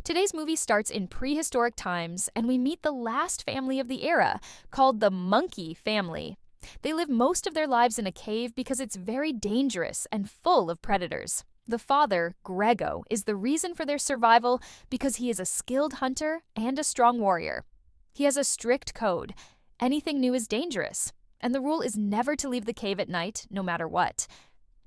Today's movie starts in prehistoric times, and we meet the last family of the era, called the Monkey Family. They live most of their lives in a cave because it's very dangerous and full of predators. The father, Grego, is the reason for their survival because he is a skilled hunter and a strong warrior. He has a strict code. Anything new is dangerous, and the rule is never to leave the cave at night, no matter what.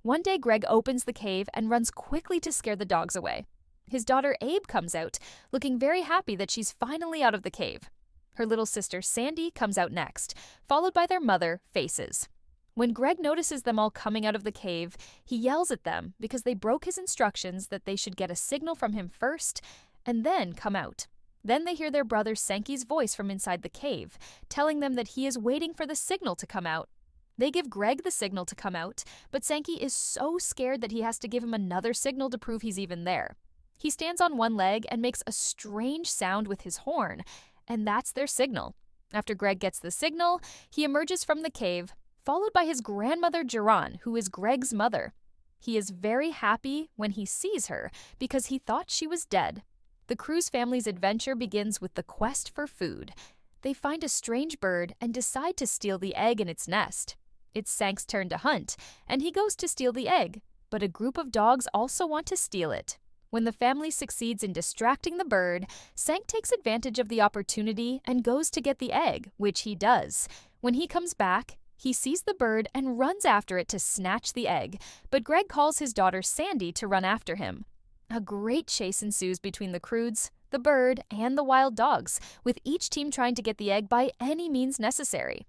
One day, Greg opens the cave and runs quickly to scare the dogs away. His daughter Abe comes out, looking very happy that she's finally out of the cave. Her little sister Sandy comes out next, followed by their mother, Faces. When Greg notices them all coming out of the cave, he yells at them because they broke his instructions that they should get a signal from him first and then come out. Then they hear their brother Sankey's voice from inside the cave, telling them that he is waiting for the signal to come out. They give Greg the signal to come out, but Sankey is so scared that he has to give him another signal to prove he's even there. He stands on one leg and makes a strange sound with his horn, and that's their signal. After Greg gets the signal, he emerges from the cave, followed by his grandmother Geron, who is Greg's mother. He is very happy when he sees her because he thought she was dead. The Croods family's adventure begins with the quest for food. They find a strange bird and decide to steal the egg in its nest. It's Sank's turn to hunt, and he goes to steal the egg, but a group of dogs also want to steal it. When the family succeeds in distracting the bird, Sank takes advantage of the opportunity and goes to get the egg, which he does. When he comes back, he sees the bird and runs after it to snatch the egg, but Greg calls his daughter Sandy to run after him. A great chase ensues between the Croods, the bird, and the wild dogs, with each team trying to get the egg by any means necessary.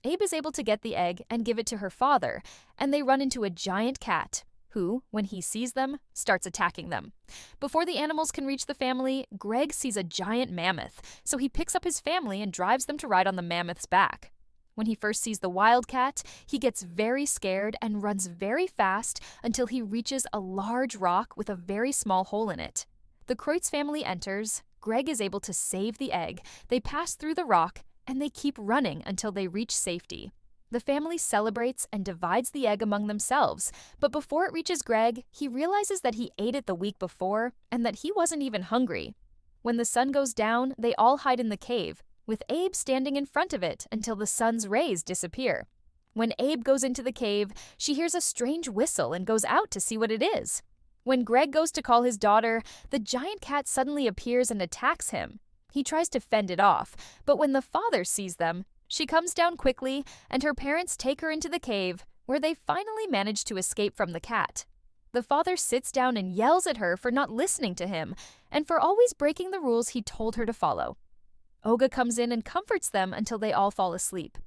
Abe is able to get the egg and give it to her father, and they run into a giant cat, who, when he sees them, starts attacking them. Before the animals can reach the family, Greg sees a giant mammoth, so he picks up his family and drives them to ride on the mammoth's back. When he first sees the wildcat, he gets very scared and runs very fast until he reaches a large rock with a very small hole in it. The Kreutz family enters, Greg is able to save the egg, they pass through the rock, and they keep running until they reach safety. The family celebrates and divides the egg among themselves, but before it reaches Greg, he realizes that he ate it the week before and that he wasn't even hungry. When the sun goes down, they all hide in the cave, with Abe standing in front of it until the sun's rays disappear. When Abe goes into the cave, she hears a strange whistle and goes out to see what it is. When Greg goes to call his daughter, the giant cat suddenly appears and attacks him. He tries to fend it off, but when the father sees them, she comes down quickly, and her parents take her into the cave, where they finally manage to escape from the cat. The father sits down and yells at her for not listening to him, and for always breaking the rules he told her to follow. Olga comes in and comforts them until they all fall asleep.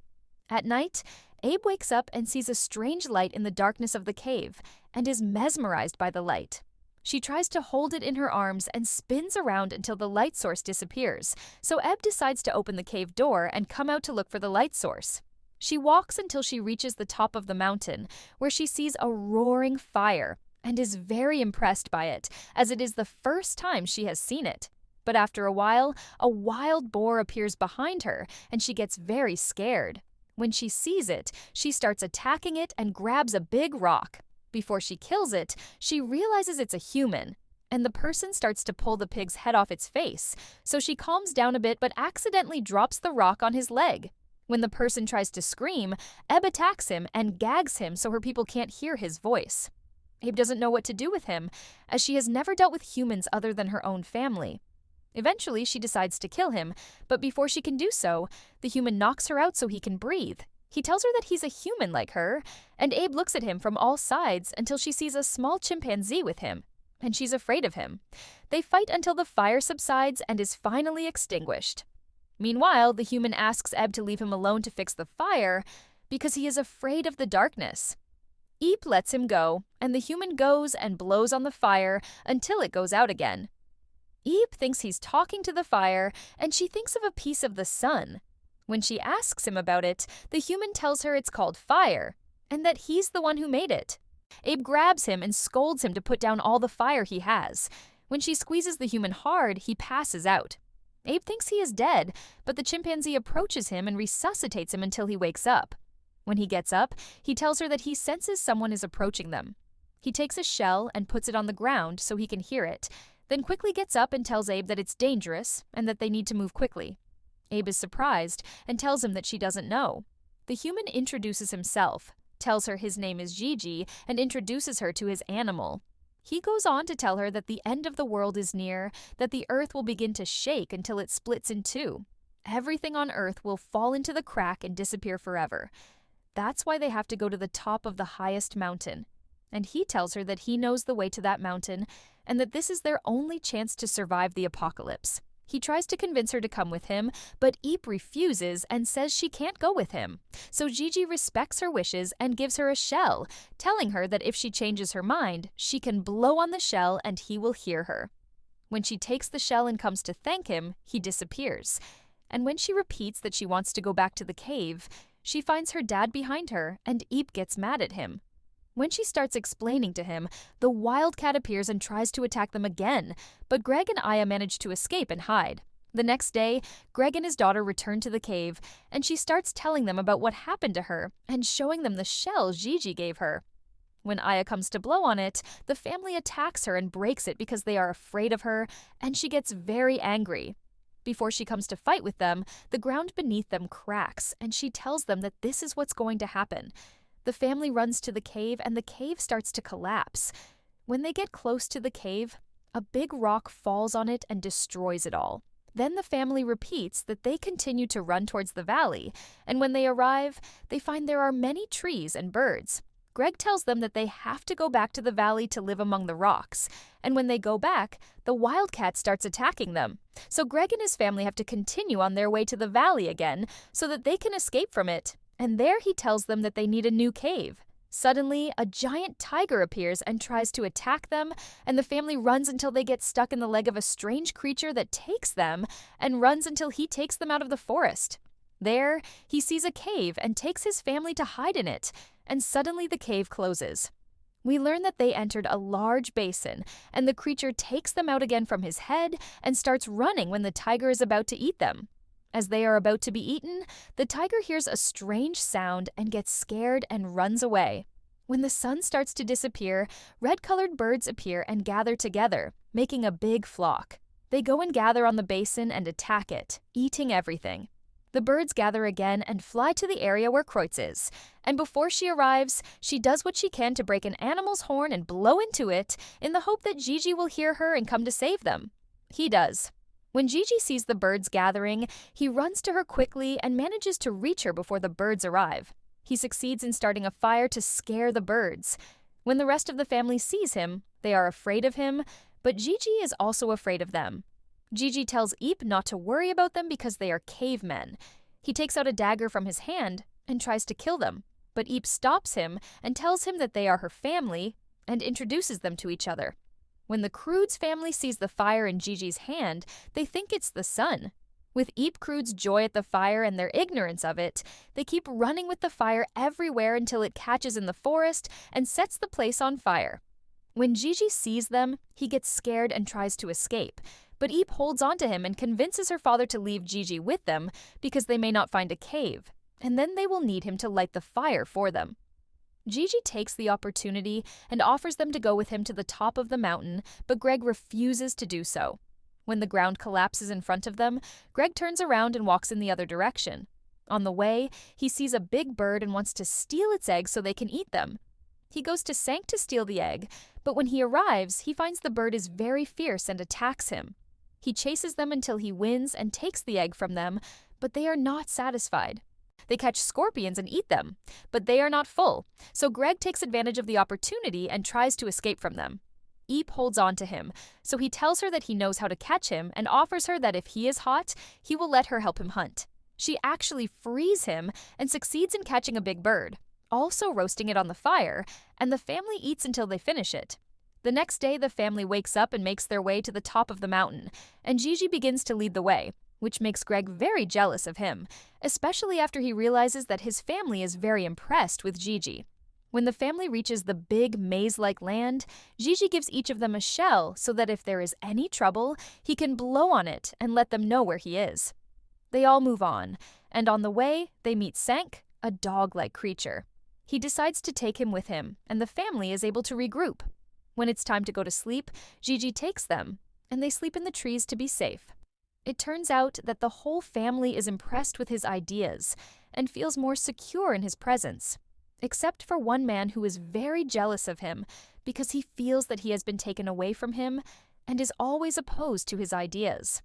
At night, Abe wakes up and sees a strange light in the darkness of the cave, and is mesmerized by the light. She tries to hold it in her arms and spins around until the light source disappears, so Eb decides to open the cave door and come out to look for the light source. She walks until she reaches the top of the mountain, where she sees a roaring fire, and is very impressed by it, as it is the first time she has seen it. But after a while, a wild boar appears behind her, and she gets very scared. When she sees it, she starts attacking it and grabs a big rock. Before she kills it, she realizes it's a human, and the person starts to pull the pig's head off its face, so she calms down a bit but accidentally drops the rock on his leg. When the person tries to scream, Eb attacks him and gags him so her people can't hear his voice. Abe doesn't know what to do with him, as she has never dealt with humans other than her own family. Eventually, she decides to kill him, but before she can do so, the human knocks her out so he can breathe. He tells her that he's a human like her, and Abe looks at him from all sides until she sees a small chimpanzee with him, and she's afraid of him. They fight until the fire subsides and is finally extinguished. Meanwhile, the human asks Eb to leave him alone to fix the fire because he is afraid of the darkness. Eep lets him go, and the human goes and blows on the fire until it goes out again. Eep thinks he's talking to the fire, and she thinks of a piece of the sun. When she asks him about it, the human tells her it's called fire, and that he's the one who made it. Abe grabs him and scolds him to put down all the fire he has. When she squeezes the human hard, he passes out. Abe thinks he is dead, but the chimpanzee approaches him and resuscitates him until he wakes up. When he gets up, he tells her that he senses someone is approaching them. He takes a shell and puts it on the ground so he can hear it. then quickly gets up and tells Abe that it's dangerous and that they need to move quickly. Abe is surprised and tells him that she doesn't know. The human introduces himself, tells her his name is Gigi, and introduces her to his animal. He goes on to tell her that the end of the world is near, that the earth will begin to shake until it splits in two. Everything on earth will fall into the crack and disappear forever. That's why they have to go to the top of the highest mountain. And he tells her that he knows the way to that mountain and that this is their only chance to survive the apocalypse. He tries to convince her to come with him, but Eep refuses and says she can't go with him. So Gigi respects her wishes and gives her a shell, telling her that if she changes her mind, she can blow on the shell and he will hear her. When she takes the shell and comes to thank him, he disappears. And when she repeats that she wants to go back to the cave, she finds her dad behind her and Eep gets mad at him. When she starts explaining to him, the wildcat appears and tries to attack them again, but Greg and Aya manage to escape and hide. The next day, Greg and his daughter return to the cave, and she starts telling them about what happened to her and showing them the shell Gigi gave her. When Aya comes to blow on it, the family attacks her and breaks it because they are afraid of her, and she gets very angry. Before she comes to fight with them, the ground beneath them cracks, and she tells them that this is what's going to happen. The family runs to the cave, and the cave starts to collapse. When they get close to the cave, a big rock falls on it and destroys it all. Then the family repeats that they continue to run towards the valley, and when they arrive, they find there are many trees and birds. Greg tells them that they have to go back to the valley to live among the rocks, and when they go back, the wildcat starts attacking them. So Greg and his family have to continue on their way to the valley again so that they can escape from it. And there he tells them that they need a new cave. Suddenly, a giant tiger appears and tries to attack them, and the family runs until they get stuck in the leg of a strange creature that takes them, and runs until he takes them out of the forest. There, he sees a cave and takes his family to hide in it, and suddenly the cave closes. We learn that they entered a large basin, and the creature takes them out again from his head and starts running when the tiger is about to eat them. As they are about to be eaten, the tiger hears a strange sound and gets scared and runs away. When the sun starts to disappear, red-colored birds appear and gather together, making a big flock. They go and gather on the basin and attack it, eating everything. The birds gather again and fly to the area where Croods is, and before she arrives, she does what she can to break an animal's horn and blow into it in the hope that Gigi will hear her and come to save them. He does. When Gigi sees the birds gathering, he runs to her quickly and manages to reach her before the birds arrive. He succeeds in starting a fire to scare the birds. When the rest of the family sees him, they are afraid of him, but Gigi is also afraid of them. Gigi tells Eep not to worry about them because they are cavemen. He takes out a dagger from his hand and tries to kill them, but Eep stops him and tells him that they are her family and introduces them to each other. When the Croods family sees the fire in Gigi's hand, they think it's the sun. With Eep Croods' joy at the fire and their ignorance of it, they keep running with the fire everywhere until it catches in the forest and sets the place on fire. When Gigi sees them, he gets scared and tries to escape, but Eep holds on to him and convinces her father to leave Gigi with them because they may not find a cave, and then they will need him to light the fire for them. Gigi takes the opportunity and offers them to go with him to the top of the mountain, but Greg refuses to do so. When the ground collapses in front of them, Greg turns around and walks in the other direction. On the way, he sees a big bird and wants to steal its eggs so they can eat them. He goes to Sank to steal the egg, but when he arrives, he finds the bird is very fierce and attacks him. He chases them until he wins and takes the egg from them, but they are not satisfied. They catch scorpions and eat them, but they are not full, so Greg takes advantage of the opportunity and tries to escape from them. Eep holds on to him, so he tells her that he knows how to catch him and offers her that if he is hot, he will let her help him hunt. She actually frees him and succeeds in catching a big bird, also roasting it on the fire, and the family eats until they finish it. The next day, the family wakes up and makes their way to the top of the mountain, and Gigi begins to lead the way, which makes Greg very jealous of him, especially after he realizes that his family is very impressed with Gigi. When the family reaches the big maze-like land, Gigi gives each of them a shell so that if there is any trouble, he can blow on it and let them know where he is. They all move on, and on the way, they meet Sank, a dog-like creature. He decides to take him with him, and the family is able to regroup. When it's time to go to sleep, Gigi takes them, and they sleep in the trees to be safe. It turns out that the whole family is impressed with his ideas and feels more secure in his presence, except for one man who is very jealous of him because he feels that he has been taken away from him and is always opposed to his ideas.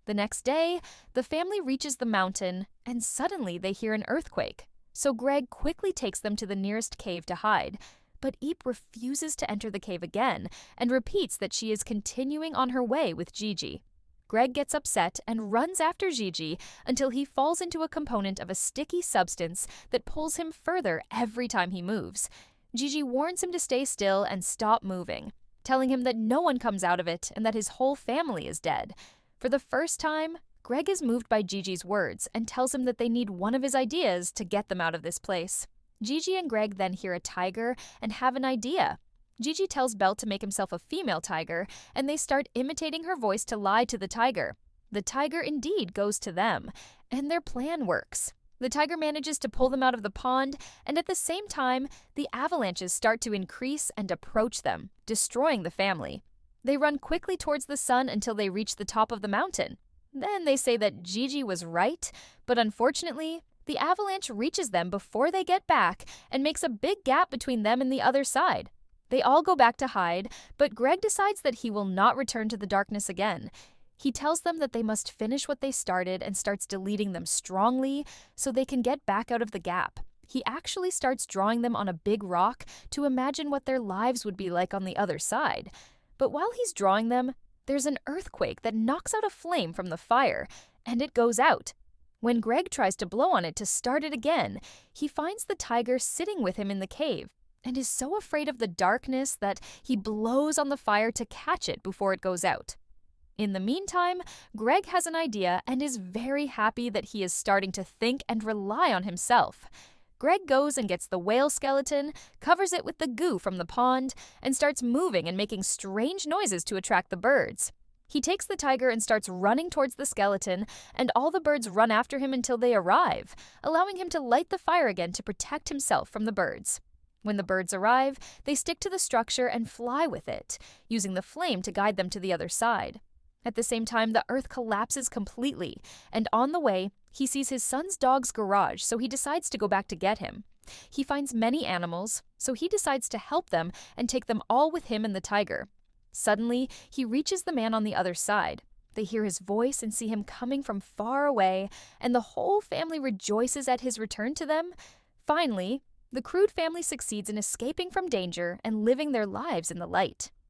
The next day, the family reaches the mountain, and suddenly they hear an earthquake. So Greg quickly takes them to the nearest cave to hide, but Eep refuses to enter the cave again and repeats that she is continuing on her way with Gigi. Greg gets upset and runs after Gigi until he falls into a component of a sticky substance that pulls him further every time he moves. Gigi warns him to stay still and stop moving, telling him that no one comes out of it and that his whole family is dead. For the first time, Greg is moved by Gigi's words and tells him that they need one of his ideas to get them out of this place. Gigi and Greg then hear a tiger and have an idea. Gigi tells Belle to make himself a female tiger, and they start imitating her voice to lie to the tiger. The tiger indeed goes to them, and their plan works. The tiger manages to pull them out of the pond, and at the same time, the avalanches start to increase and approach them, destroying the family. They run quickly towards the sun until they reach the top of the mountain. Then they say that Gigi was right, but unfortunately, the avalanche reaches them before they get back and makes a big gap between them and the other side. They all go back to hide, but Greg decides that he will not return to the darkness again. He tells them that they must finish what they started and starts deleting them strongly so they can get back out of the gap. He actually starts drawing them on a big rock to imagine what their lives would be like on the other side. But while he's drawing them, there's an earthquake that knocks out a flame from the fire, and it goes out. When Greg tries to blow on it to start it again, he finds the tiger sitting with him in the cave and is so afraid of the darkness that he blows on the fire to catch it before it goes out. In the meantime, Greg has an idea and is very happy that he is starting to think and rely on himself. Greg goes and gets the whale skeleton, covers it with the goo from the pond, and starts moving and making strange noises to attract the birds. He takes the tiger and starts running towards the skeleton, and all the birds run after him until they arrive, allowing him to light the fire again to protect himself from the birds. When the birds arrive, they stick to the structure and fly with it, using the flame to guide them to the other side. At the same time, the earth collapses completely, and on the way, he sees his son's dog's garage, so he decides to go back to get him. He finds many animals, so he decides to help them and take them all with him and the tiger. Suddenly, he reaches the man on the other side. They hear his voice and see him coming from far away, and the whole family rejoices at his return to them. Finally, the Crood family succeeds in escaping from danger and living their lives in the light.